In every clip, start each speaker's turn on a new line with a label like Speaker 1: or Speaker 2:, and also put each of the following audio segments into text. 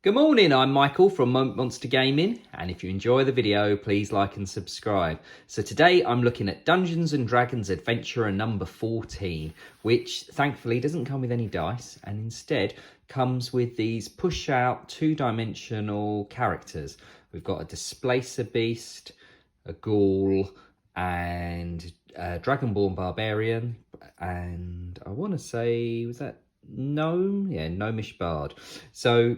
Speaker 1: Good morning, I'm Michael from Monster Gaming, and if you enjoy the video, please like and subscribe. So today I'm looking at Dungeons & Dragons Adventurer number 14, which thankfully doesn't come with any dice and instead comes with these push-out two-dimensional characters. We've got a Displacer Beast, a Ghoul, and a Dragonborn Barbarian, and I want to say, was that Gnome? Yeah, Gnomish Bard. So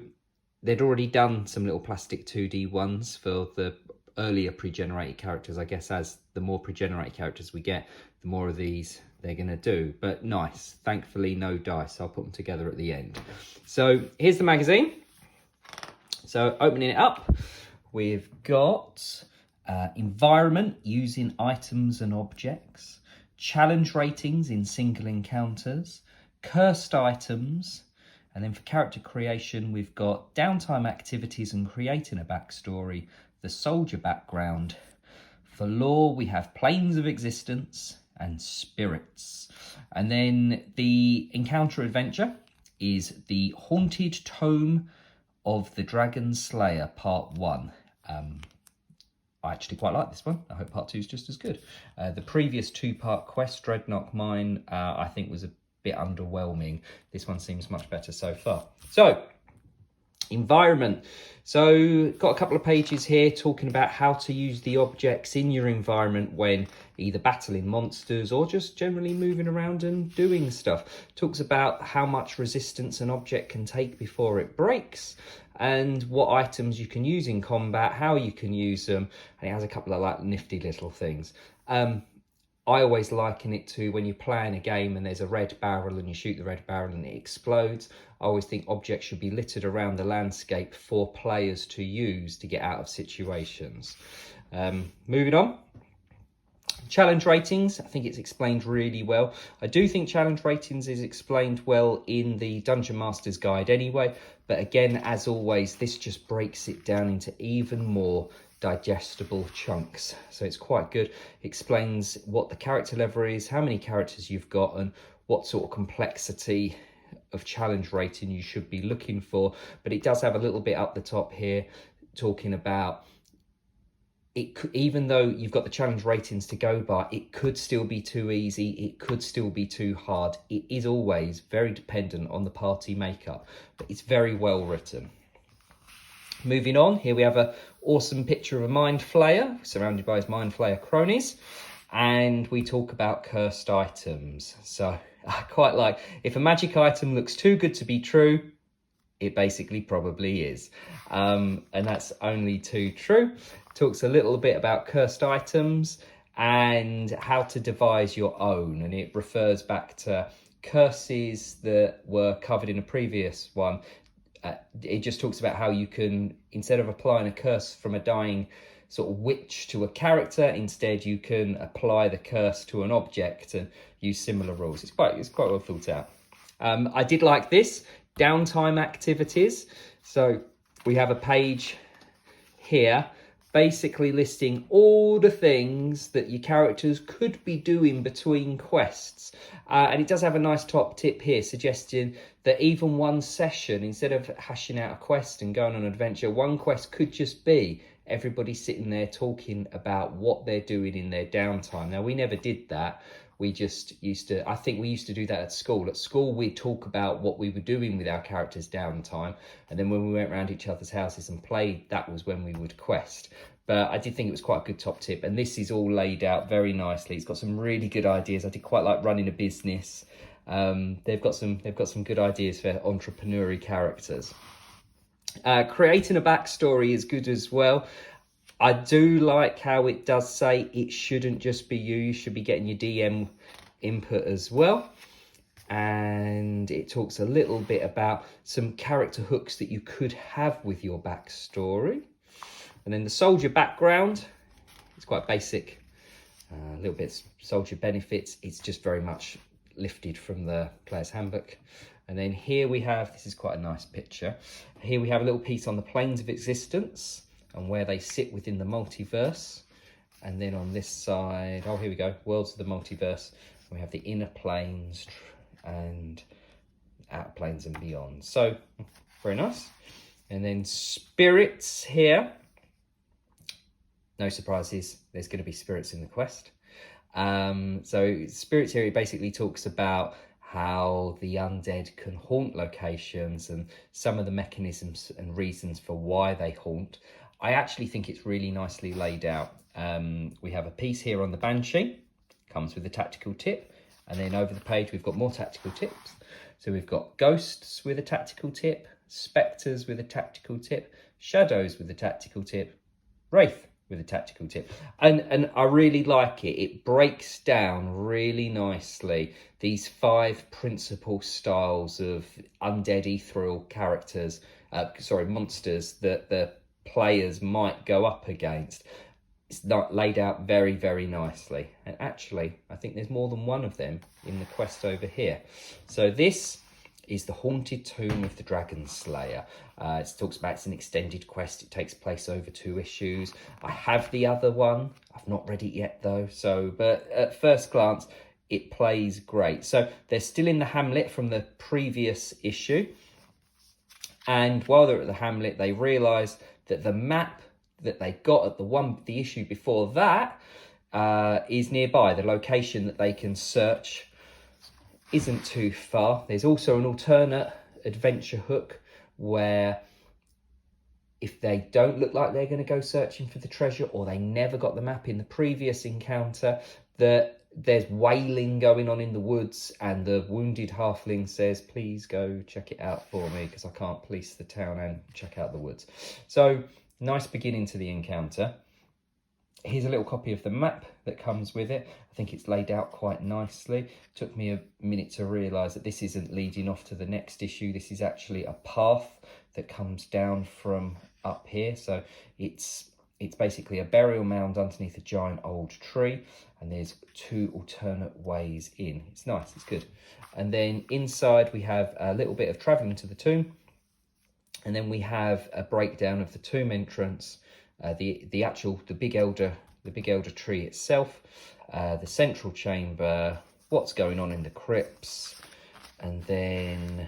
Speaker 1: they'd already done some little plastic 2D ones for the earlier pre-generated characters. I guess as the more pre-generated characters we get, the more of these they're going to do. But nice. Thankfully, no dice. I'll put them together at the end. So here's the magazine. So opening it up, we've got environment using items and objects, challenge ratings in single encounters, cursed items. And then for character creation, we've got downtime activities and creating a backstory, the soldier background. For lore, we have planes of existence and spirits. And then the encounter adventure is the Haunted Tome of the Dragon Slayer, Part 1. I actually quite like this one. I hope Part 2 is just as good. The previous two-part quest, Dreadnought Mine, I think was a bit underwhelming. This one seems much better so far. So, environment. So, got a couple of pages here talking about how to use the objects in your environment when either battling monsters or just generally moving around and doing stuff. Talks about how much resistance an object can take before it breaks, and what items you can use in combat, how you can use them, and it has a couple of like nifty little things. I always liken it to when you're playing a game and there's a red barrel and you shoot the red barrel and it explodes. I always think objects should be littered around the landscape for players to use to get out of situations. Moving on. Challenge ratings, I think it's explained really well. I do think challenge ratings is explained well in the Dungeon Master's Guide anyway, but again, as always, this just breaks it down into even more digestible chunks. So it's quite good. Explains what the character level is, how many characters you've got, and what sort of complexity of challenge rating you should be looking for. But it does have a little bit up the top here talking about it could, even though you've got the challenge ratings to go by, it could still be too easy, it could still be too hard. It is always very dependent on the party makeup, but it's very well written. Moving on, here we have an awesome picture of a Mind Flayer, surrounded by his Mind Flayer cronies, and we talk about cursed items. So I quite like, if a magic item looks too good to be true, it basically probably is. And that's only too true. Talks a little bit about cursed items and how to devise your own, and it refers back to curses that were covered in a previous one. It just talks about how you can, instead of applying a curse from a dying sort of witch to a character, instead you can apply the curse to an object and use similar rules. It's quite well thought out. I did like this, downtime activities. So we have a page here basically listing all the things that your characters could be doing between quests. And it does have a nice top tip here suggesting that even one session, instead of hashing out a quest and going on an adventure, one quest could just be everybody sitting there talking about what they're doing in their downtime. Now, we never did that. We just used to, I think we used to do that at school. At school, we'd talk about what we were doing with our characters' downtime. And then when we went around each other's houses and played, that was when we would quest. But I did think it was quite a good top tip. And this is all laid out very nicely. It's got some really good ideas. I did quite like running a business. They've got some good ideas for entrepreneurial characters. Creating a backstory is good as well. I do like how it does say it shouldn't just be you. You should be getting your DM input as well. And it talks a little bit about some character hooks that you could have with your backstory. And then the soldier background, it's quite basic. A little bit soldier benefits. It's just very much lifted from the player's handbook. And then here we have, this is quite a nice picture. Here we have a little piece on the planes of existence and where they sit within the multiverse. And then on this side, oh, here we go, worlds of the multiverse. We have the inner planes and outer planes and beyond. So, very nice. And then spirits here. No surprises, there's going to be spirits in the quest. So spirits here, it basically talks about how the undead can haunt locations and some of the mechanisms and reasons for why they haunt. I actually think it's really nicely laid out. We have a piece here on the Banshee, comes with a tactical tip, and then over the page we've got more tactical tips. So we've got ghosts with a tactical tip, spectres with a tactical tip, shadows with a tactical tip, wraith with a tactical tip. And I really like it. It breaks down really nicely these 5 principal styles of undead ethereal characters, monsters that the players might go up against. It's not laid out very, very nicely. And actually, I think there's more than one of them in the quest over here. So this is the Haunted Tomb of the Dragon Slayer. It talks about it's an extended quest. It takes place over 2 issues. I have the other one. I've not read it yet though. But at first glance, it plays great. So they're still in the hamlet from the previous issue. And while they're at the hamlet, they realise that the map that they got at the issue before that is nearby. The location that they can search isn't too far. There's also an alternate adventure hook where if they don't look like they're going to go searching for the treasure, or they never got the map in the previous encounter, that there's wailing going on in the woods, and the wounded halfling says, please go check it out for me because I can't police the town and check out the woods. So nice beginning to the encounter. Here's a little copy of the map that comes with it. I think it's laid out quite nicely. Took me a minute to realise that this isn't leading off to the next issue. This is actually a path that comes down from up here. So it's basically a burial mound underneath a giant old tree, and there's 2 alternate ways in. It's nice, it's good. And then inside we have a little bit of travelling to the tomb, and then we have a breakdown of the tomb entrance, the big elder tree itself, the central chamber, what's going on in the crypts, and then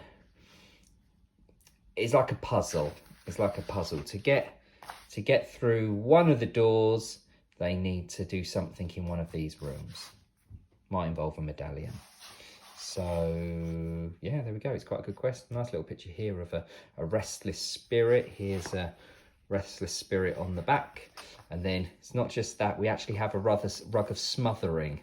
Speaker 1: it's like a puzzle. It's like a puzzle. To get through one of the doors, they need to do something in one of these rooms. Might involve a medallion. So yeah, there we go. It's quite a good quest. Nice little picture here of a restless spirit. Here's a restless spirit on the back. And then it's not just that, we actually have a rug of smothering,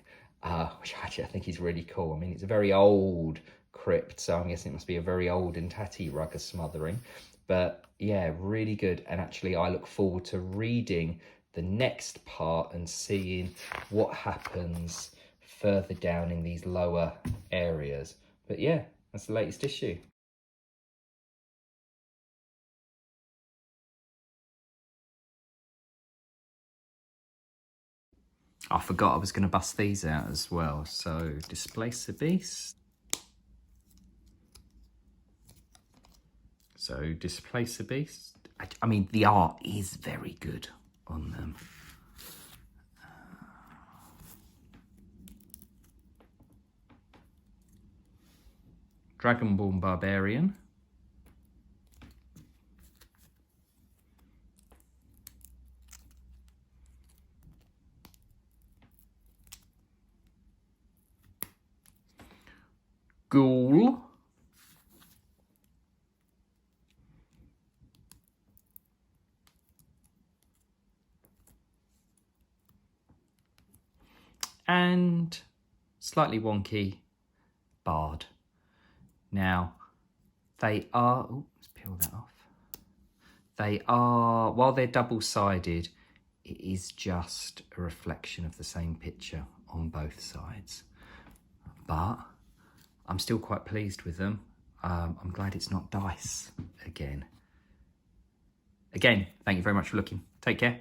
Speaker 1: which actually I think is really cool. I mean, it's a very old crypt, so I'm guessing it must be a very old and tatty rug of smothering. But yeah, really good. And actually I look forward to reading the next part and seeing what happens further down in these lower areas. But yeah, that's the latest issue. I forgot I was going to bust these out as well. So Displace the Beast. So Displace the Beast. I mean, the art is very good on them. Dragonborn Barbarian. Ghoul. And slightly wonky Bard. Now, they are, oh, let's peel that off. They are, while they're double-sided, it is just a reflection of the same picture on both sides. But I'm still quite pleased with them. I'm glad it's not dice again. Again, thank you very much for looking. Take care.